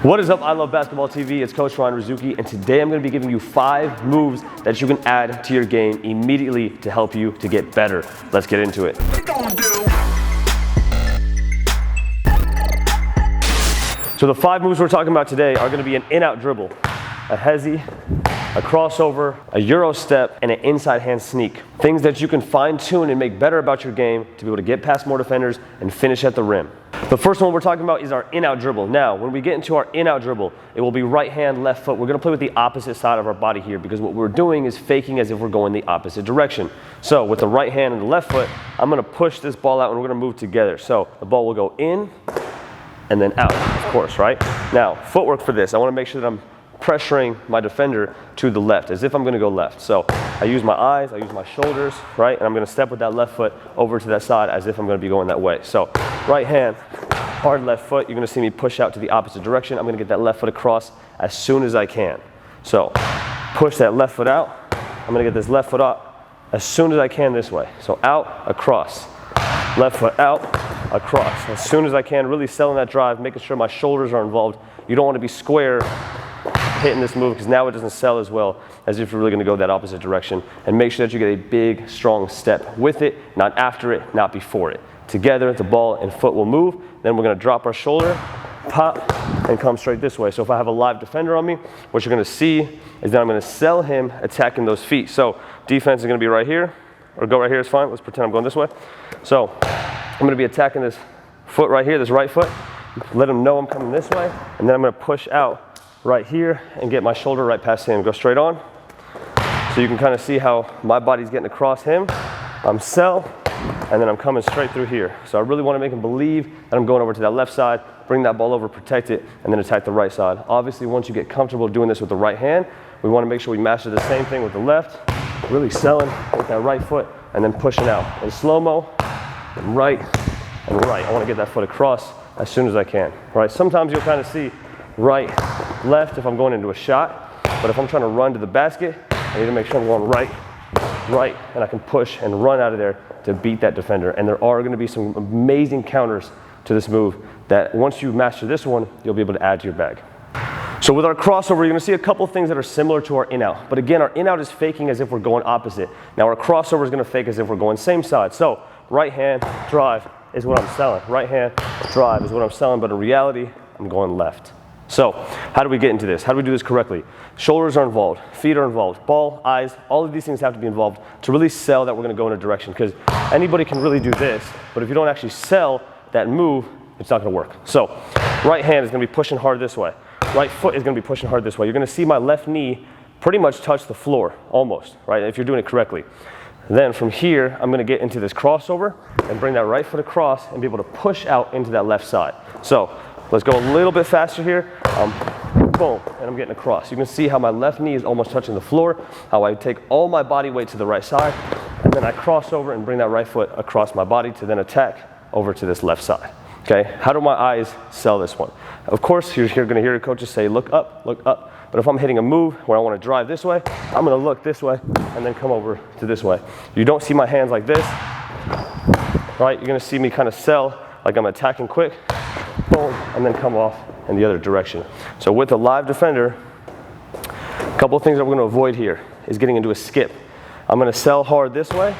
What is up, I Love Basketball TV? It's Coach Ryan Razooky, and today I'm going to be giving you 5 moves that you can add to your game immediately to help you to get better. Let's get into it. So the 5 moves we're talking about today are going to be an in-out dribble, a hezzy, a crossover, a Eurostep, and an inside hand sneak. Things that you can fine tune and make better about your game to be able to get past more defenders and finish at the rim. The first one we're talking about is our in-out dribble. Now, when we get into our in-out dribble, it will be right hand, left foot. We're gonna play with the opposite side of our body here because what we're doing is faking as if we're going the opposite direction. So with the right hand and the left foot, I'm gonna push this ball out and we're gonna move together. So the ball will go in and then out, of course, right? Now, footwork for this, I wanna make sure that I'm pressuring my defender to the left, as if I'm gonna go left. So I use my eyes, I use my shoulders, right? And I'm gonna step with that left foot over to that side as if I'm gonna be going that way. So right hand, hard left foot, you're gonna see me push out to the opposite direction. I'm gonna get that left foot across as soon as I can. So push that left foot out. I'm gonna get this left foot up as soon as I can this way. So out, across, left foot out, across. As soon as I can, really selling that drive, making sure my shoulders are involved. You don't wanna be square hitting this move because now it doesn't sell as well as if you're really going to go that opposite direction. And make sure that you get a big, strong step with it, not after it, not before it. Together, the ball and foot will move. Then we're going to drop our shoulder, pop, and come straight this way. So if I have a live defender on me, what you're going to see is that I'm going to sell him attacking those feet. So defense is going to be right here, or go right here is fine. Let's pretend I'm going this way. So I'm going to be attacking this foot right here, this right foot. Let him know I'm coming this way, and then I'm going to push out right here and get my shoulder right past him. Go straight on. So you can kind of see how my body's getting across him. I'm sell, and then I'm coming straight through here. So I really want to make him believe that I'm going over to that left side, bring that ball over, protect it, and then attack the right side. Obviously, once you get comfortable doing this with the right hand, we want to make sure we master the same thing with the left, really selling with that right foot, and then pushing out. In slow-mo, and right, and right. I want to get that foot across as soon as I can. Right? Sometimes you'll kind of see right, left if I'm going into a shot, but if I'm trying to run to the basket, I need to make sure I'm going right, right, and I can push and run out of there to beat that defender. And there are going to be some amazing counters to this move that once you master this one, you'll be able to add to your bag. So with our crossover, you're going to see a couple things that are similar to our in-out. But again, our in-out is faking as if we're going opposite. Now our crossover is going to fake as if we're going same side. So right hand, drive is what I'm selling. Right hand, drive is what I'm selling, but in reality, I'm going left. So how do we get into this? How do we do this correctly? Shoulders are involved, feet are involved, ball, eyes, all of these things have to be involved to really sell that we're going to go in a direction, because anybody can really do this, but if you don't actually sell that move, it's not going to work. So right hand is going to be pushing hard this way. Right foot is going to be pushing hard this way. You're going to see my left knee pretty much touch the floor, almost, right, if you're doing it correctly. Then from here, I'm going to get into this crossover and bring that right foot across and be able to push out into that left side. So let's go a little bit faster here. Boom, and I'm getting across. You can see how my left knee is almost touching the floor, how I take all my body weight to the right side, and then I cross over and bring that right foot across my body to then attack over to this left side. Okay, how do my eyes sell this one? Of course, you're going to hear your coaches say, look up, look up. But if I'm hitting a move where I want to drive this way, I'm going to look this way and then come over to this way. You don't see my hands like this, right? You're going to see me kind of sell like I'm attacking quick, boom, and then come off in the other direction. So with a live defender, a couple of things that we're going to avoid here is getting into a skip. I'm going to sell hard this way.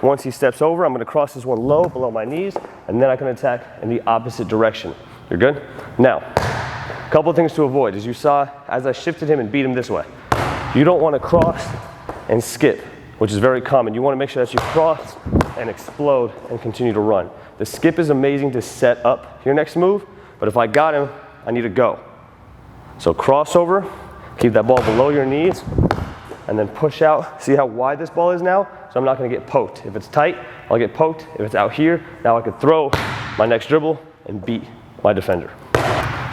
Once he steps over, I'm going to cross this one low below my knees, and then I can attack in the opposite direction. You're good? Now, a couple of things to avoid. As you saw, as I shifted him and beat him this way, you don't want to cross and skip, which is very common. You want to make sure that you cross and explode and continue to run. The skip is amazing to set up your next move, but if I got him, I need to go. So crossover, keep that ball below your knees, and then push out. See how wide this ball is now? So I'm not going to get poked. If it's tight, I'll get poked. If it's out here, now I could throw my next dribble and beat my defender.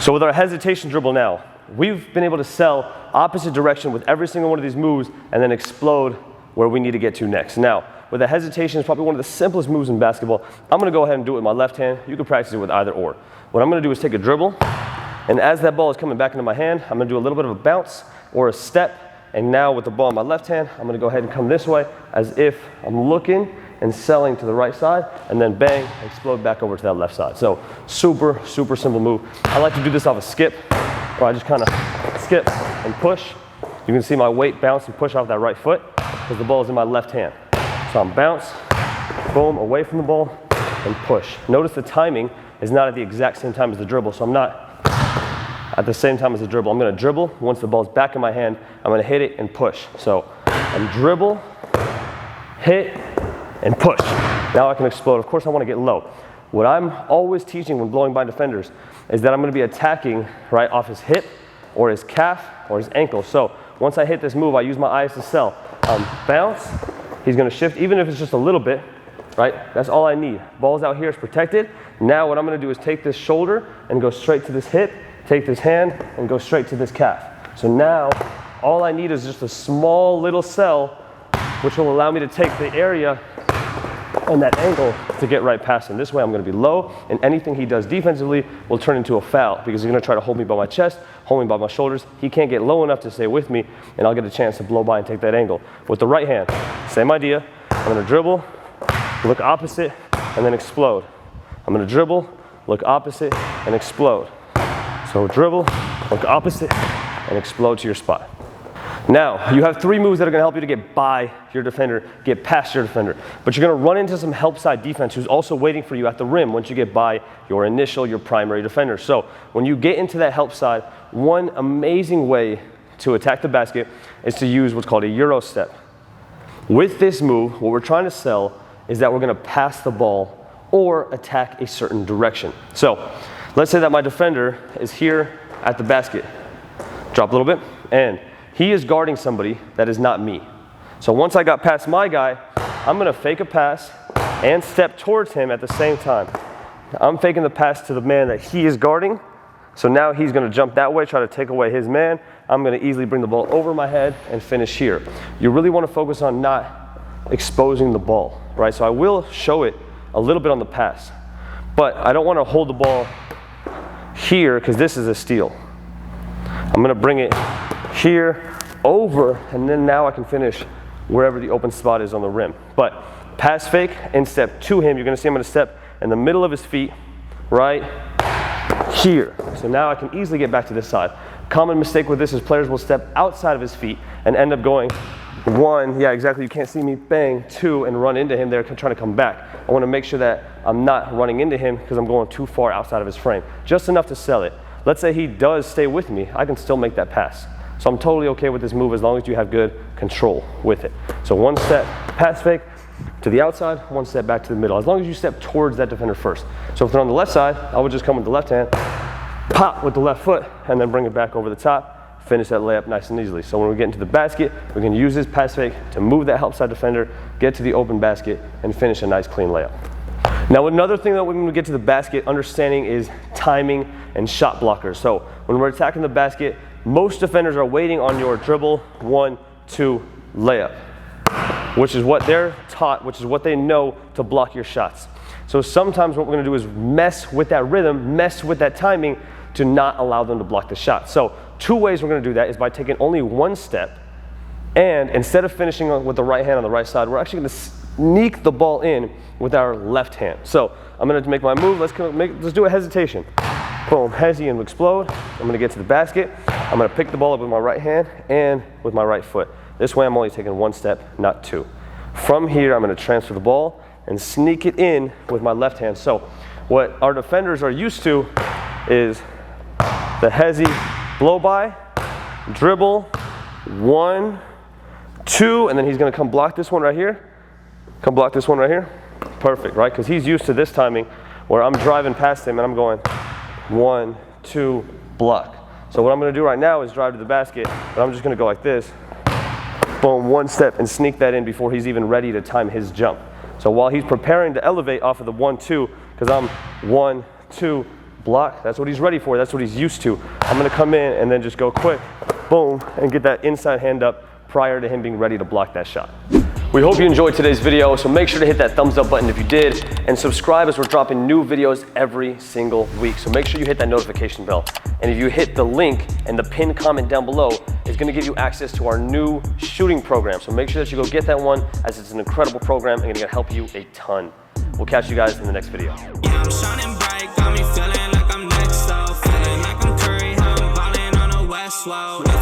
So with our hesitation dribble now, we've been able to sell opposite direction with every single one of these moves and then explode where we need to get to next. Now, with a hesitation, is probably one of the simplest moves in basketball. I'm going to go ahead and do it with my left hand. You can practice it with either or. What I'm going to do is take a dribble, and as that ball is coming back into my hand, I'm going to do a little bit of a bounce or a step. And now with the ball in my left hand, I'm going to go ahead and come this way as if I'm looking and selling to the right side, and then bang, explode back over to that left side. So super, super simple move. I like to do this off a skip. where I just kind of skip and push. You can see my weight bounce and push off that right foot because the ball is in my left hand. So I'm bounce, boom, away from the ball, and push. Notice the timing is not at the exact same time as the dribble, so I'm not at the same time as the dribble. I'm gonna dribble. Once the ball's back in my hand, I'm gonna hit it and push. So I'm dribble, hit, and push. Now I can explode. Of course, I wanna get low. What I'm always teaching when blowing by defenders is that I'm gonna be attacking right off his hip or his calf or his ankle. So once I hit this move, I use my eyes to sell. Bounce, he's gonna shift, even if it's just a little bit, right? That's all I need. Ball's out here, it's protected. Now what I'm gonna do is take this shoulder and go straight to this hip, take this hand and go straight to this calf. So now all I need is just a small little sell, which will allow me to take the area and that angle to get right past him. This way I'm gonna be low, and anything he does defensively will turn into a foul because he's gonna try to hold me by my chest, hold me by my shoulders. He can't get low enough to stay with me, and I'll get a chance to blow by and take that angle. With the right hand, same idea. I'm gonna dribble, look opposite, and then explode. I'm gonna dribble, look opposite, and explode. So dribble, look opposite, and explode to your spot. Now, you have 3 moves that are gonna help you to get by your defender, get past your defender. But you're gonna run into some help side defense who's also waiting for you at the rim once you get by your primary defender. So when you get into that help side, one amazing way to attack the basket is to use what's called a Eurostep. With this move, what we're trying to sell is that we're gonna pass the ball or attack a certain direction. So let's say that my defender is here at the basket. Drop a little bit, and he is guarding somebody that is not me. So once I got past my guy, I'm gonna fake a pass and step towards him at the same time. I'm faking the pass to the man that he is guarding. So now he's gonna jump that way, try to take away his man. I'm gonna easily bring the ball over my head and finish here. You really wanna focus on not exposing the ball, right? So I will show it a little bit on the pass, but I don't wanna hold the ball here because this is a steal. I'm gonna bring it here, over, and then now I can finish wherever the open spot is on the rim. But pass fake and step to him. You're gonna see I'm gonna step in the middle of his feet, right here. So now I can easily get back to this side. Common mistake with this is players will step outside of his feet and end up going 1, yeah, exactly, you can't see me, bang, 2, and run into him. They're trying to come back. I wanna make sure that I'm not running into him because I'm going too far outside of his frame. Just enough to sell it. Let's say he does stay with me, I can still make that pass. So I'm totally okay with this move as long as you have good control with it. So 1 step, pass fake to the outside, 1 step back to the middle, as long as you step towards that defender first. So if they're on the left side, I would just come with the left hand, pop with the left foot, and then bring it back over the top, finish that layup nice and easily. So when we get into the basket, we can use this pass fake to move that help side defender, get to the open basket, and finish a nice clean layup. Now another thing that when we get to the basket, understanding is timing and shot blockers. So when we're attacking the basket, most defenders are waiting on your dribble, 1, 2, layup, which is what they're taught, which is what they know to block your shots. So sometimes what we're gonna do is mess with that rhythm, mess with that timing to not allow them to block the shot. So 2 ways we're gonna do that is by taking only 1 step, and instead of finishing with the right hand on the right side, we're actually gonna sneak the ball in with our left hand. So I'm gonna make my move, let's do a hesitation. Boom, hezzy and explode. I'm gonna get to the basket. I'm gonna pick the ball up with my right hand and with my right foot. This way I'm only taking 1 step, not 2. From here, I'm gonna transfer the ball and sneak it in with my left hand. So what our defenders are used to is the hezzy blow by, dribble, 1, 2, and then he's gonna come block this one right here. Come block this one right here. Perfect, right? Because he's used to this timing where I'm driving past him and I'm going 1, 2, block. So what I'm gonna do right now is drive to the basket, but I'm just gonna go like this, boom, 1 step and sneak that in before he's even ready to time his jump. So while he's preparing to elevate off of the 1, 2, because I'm 1, 2, block, that's what he's ready for, that's what he's used to. I'm gonna come in and then just go quick, boom, and get that inside hand up prior to him being ready to block that shot. We hope you enjoyed today's video, so make sure to hit that thumbs up button if you did, and subscribe as we're dropping new videos every single week. So make sure you hit that notification bell. And if you hit the link and the pinned comment down below, it's gonna give you access to our new shooting program. So make sure that you go get that one, as it's an incredible program and it's gonna help you a ton. We'll catch you guys in the next video. Yeah, I'm shining bright, got me feeling like I'm next up, feeling like I'm Curry, how I'm ballin'. slow.